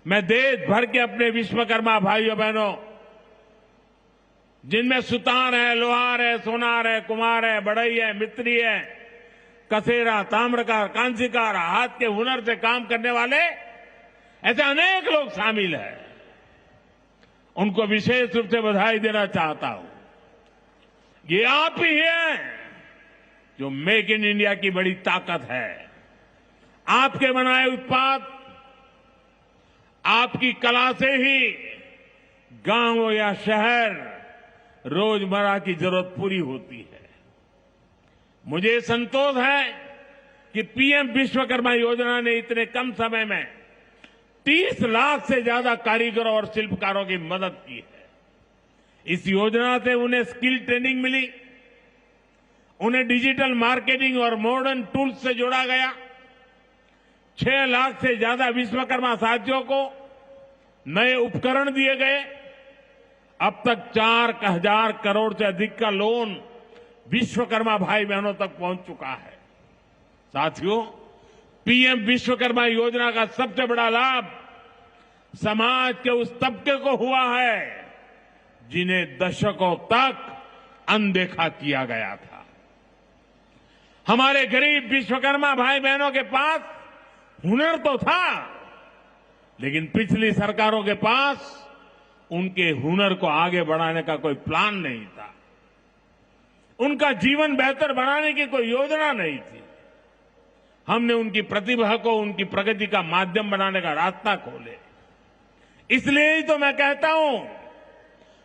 मैं देश भर के अपने विश्वकर्मा भाइयों बहनों, जिनमें सुतार है, लोहार है, सोनार है, कुम्हार है, बढ़ई है, मिस्त्री है, कसेरा, ताम्रकार, कांसीकार, हाथ के हुनर से काम करने वाले ऐसे अनेक लोग शामिल हैं, उनको विशेष रूप से बधाई देना चाहता हूं। ये आप ही हैं जो मेक इन इंडिया की बड़ी ताकत है। आपके बनाए उत्पाद, आपकी कला से ही गांव या शहर रोजमर्रा की जरूरत पूरी होती है। मुझे संतोष है कि पीएम विश्वकर्मा योजना ने इतने कम समय में 30 लाख से ज्यादा कारीगरों और शिल्पकारों की मदद की है। इस योजना से उन्हें स्किल ट्रेनिंग मिली, उन्हें डिजिटल मार्केटिंग और मॉडर्न टूल्स से जोड़ा गया। 6 लाख से ज्यादा विश्वकर्मा साथियों को नए उपकरण दिए गए। अब तक 4,000 करोड़ से अधिक का लोन विश्वकर्मा भाई बहनों तक पहुंच चुका है। साथियों, पीएम विश्वकर्मा योजना का सबसे बड़ा लाभ समाज के उस तबके को हुआ है जिन्हें दशकों तक अनदेखा किया गया था। हमारे गरीब विश्वकर्मा भाई बहनों के पास हुनर तो था, लेकिन पिछली सरकारों के पास उनके हुनर को आगे बढ़ाने का कोई प्लान नहीं था। उनका जीवन बेहतर बनाने की कोई योजना नहीं थी। हमने उनकी प्रतिभा को उनकी प्रगति का माध्यम बनाने का रास्ता खोले। इसलिए ही तो मैं कहता हूं,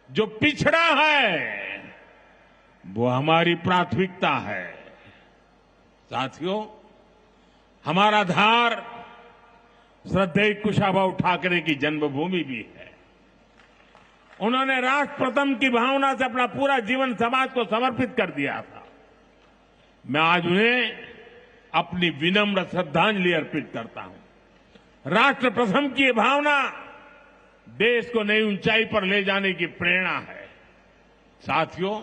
जो पिछड़ा है वो हमारी प्राथमिकता है। साथियों, हमारा धार श्रद्धेय कुशाभाऊ ठाकरे की जन्मभूमि भी है। उन्होंने राष्ट्र प्रथम की भावना से अपना पूरा जीवन समाज को समर्पित कर दिया था। मैं आज उन्हें अपनी विनम्र श्रद्धांजलि अर्पित करता हूं। राष्ट्र प्रथम की भावना देश को नई ऊंचाई पर ले जाने की प्रेरणा है। साथियों,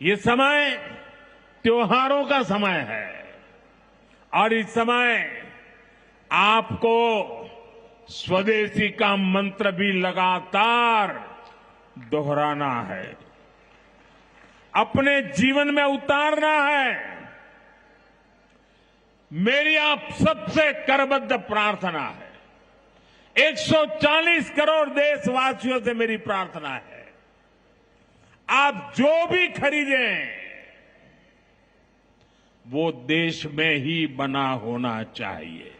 ये समय त्योहारों का समय है और इस समय आपको स्वदेशी का मंत्र भी लगातार दोहराना है, अपने जीवन में उतारना है। मेरी आप सबसे करबद्ध प्रार्थना है, 140 करोड़ देशवासियों से मेरी प्रार्थना है, आप जो भी खरीदें वो देश में ही बना होना चाहिए।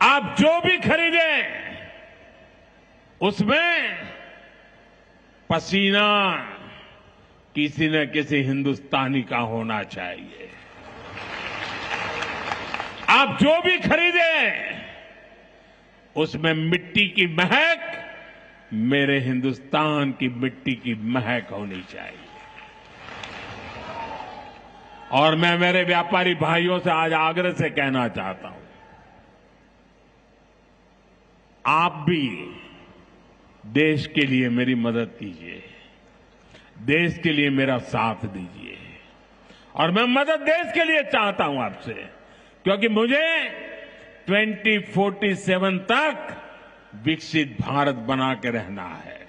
आप जो भी खरीदें उसमें पसीना किसी न किसी हिंदुस्तानी का होना चाहिए। आप जो भी खरीदें उसमें मिट्टी की महक मेरे हिंदुस्तान की मिट्टी की महक होनी चाहिए। और मैं मेरे व्यापारी भाइयों से आज आग्रह से कहना चाहता हूं, आप भी देश के लिए मेरी मदद कीजिए, देश के लिए मेरा साथ दीजिए। और मैं मदद देश के लिए चाहता हूं आपसे, क्योंकि मुझे 2047 तक विकसित भारत बना के रहना है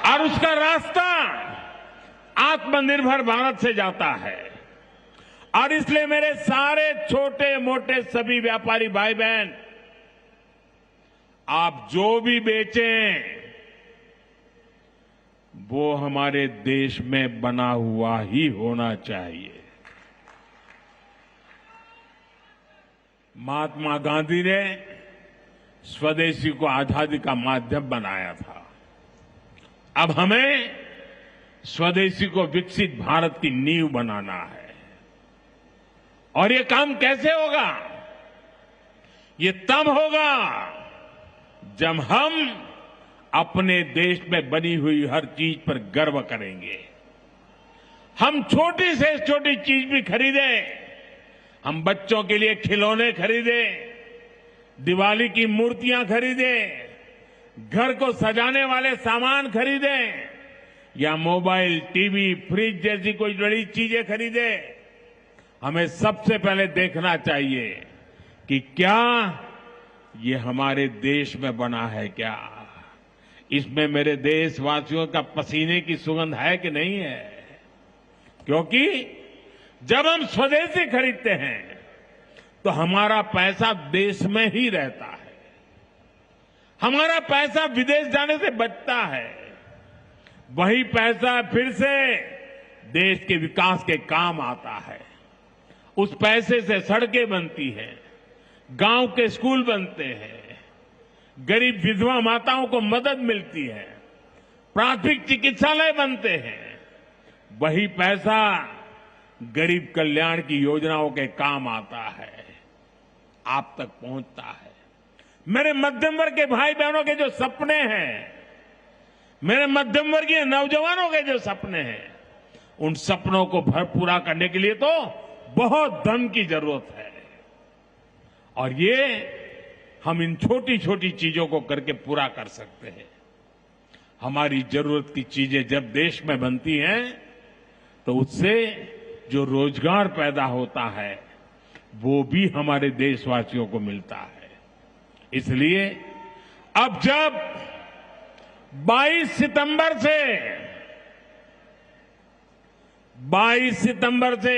और उसका रास्ता आत्मनिर्भर भारत से जाता है। और इसलिए मेरे सारे छोटे मोटे सभी व्यापारी भाई बहन, आप जो भी बेचें वो हमारे देश में बना हुआ ही होना चाहिए। महात्मा गांधी ने स्वदेशी को आजादी का माध्यम बनाया था। अब हमें स्वदेशी को विकसित भारत की नींव बनाना है। और ये काम कैसे होगा? ये तब होगा जब हम अपने देश में बनी हुई हर चीज पर गर्व करेंगे। हम छोटी से छोटी चीज भी खरीदें, हम बच्चों के लिए खिलौने खरीदें, दिवाली की मूर्तियां खरीदें, घर को सजाने वाले सामान खरीदें या मोबाइल, टीवी, फ्रिज जैसी कोई बड़ी चीजें खरीदे, हमें सबसे पहले देखना चाहिए कि क्या ये हमारे देश में बना है क्या, इसमें मेरे देशवासियों का पसीने की सुगंध है कि नहीं है। क्योंकि जब हम स्वदेशी खरीदते हैं तो हमारा पैसा देश में ही रहता है, हमारा पैसा विदेश जाने से बचता है। वही पैसा फिर से देश के विकास के काम आता है। उस पैसे से सड़कें बनती हैं, गांव के स्कूल बनते हैं, गरीब विधवा माताओं को मदद मिलती है, प्राथमिक चिकित्सालय बनते हैं। वही पैसा गरीब कल्याण की योजनाओं के काम आता है, आप तक पहुंचता है। मेरे मध्यम वर्ग के भाई बहनों के जो सपने हैं, मेरे मध्यम वर्गीय नौजवानों के जो सपने हैं, उन सपनों को पूरा करने के लिए तो बहुत धन की जरूरत है। और ये हम इन छोटी छोटी चीजों को करके पूरा कर सकते हैं। हमारी जरूरत की चीजें जब देश में बनती हैं तो उससे जो रोजगार पैदा होता है वो भी हमारे देशवासियों को मिलता है। इसलिए अब जब 22 सितंबर से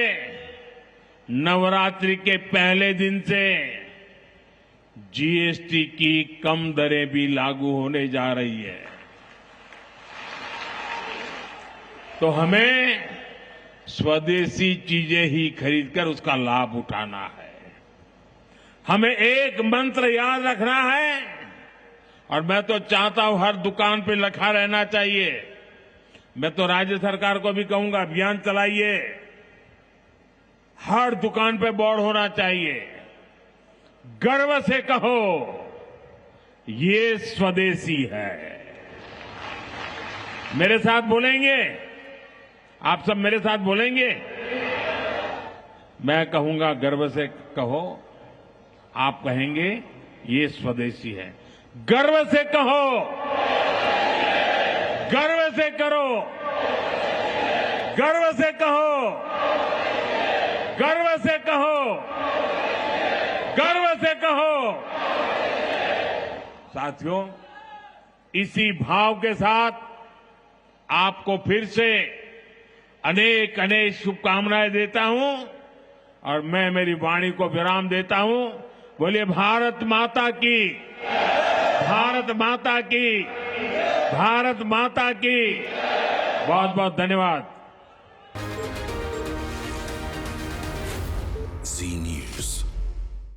नवरात्रि के पहले दिन से जीएसटी की कम दरें भी लागू होने जा रही है, तो हमें स्वदेशी चीजें ही खरीदकर उसका लाभ उठाना है। हमें एक मंत्र याद रखना है, और मैं तो चाहता हूं हर दुकान पे लिखा रहना चाहिए। मैं तो राज्य सरकार को भी कहूंगा, अभियान चलाइए, हर दुकान पे बोर्ड होना चाहिए, गर्व से कहो ये स्वदेशी है। मेरे साथ बोलेंगे? आप सब मेरे साथ बोलेंगे? मैं कहूंगा गर्व से कहो, आप कहेंगे ये स्वदेशी है। गर्व से कहो, गर्व से करो, गर्व से कहो, गर्व से कहो, गर्व से कहो। साथियों, इसी भाव के साथ आपको फिर से अनेक अनेक शुभकामनाएं देता हूं और मैं मेरी वाणी को विराम देता हूं। बोलिए भारत माता की, भारत माता की, भारत माता की। बहुत बहुत धन्यवाद। Zee News.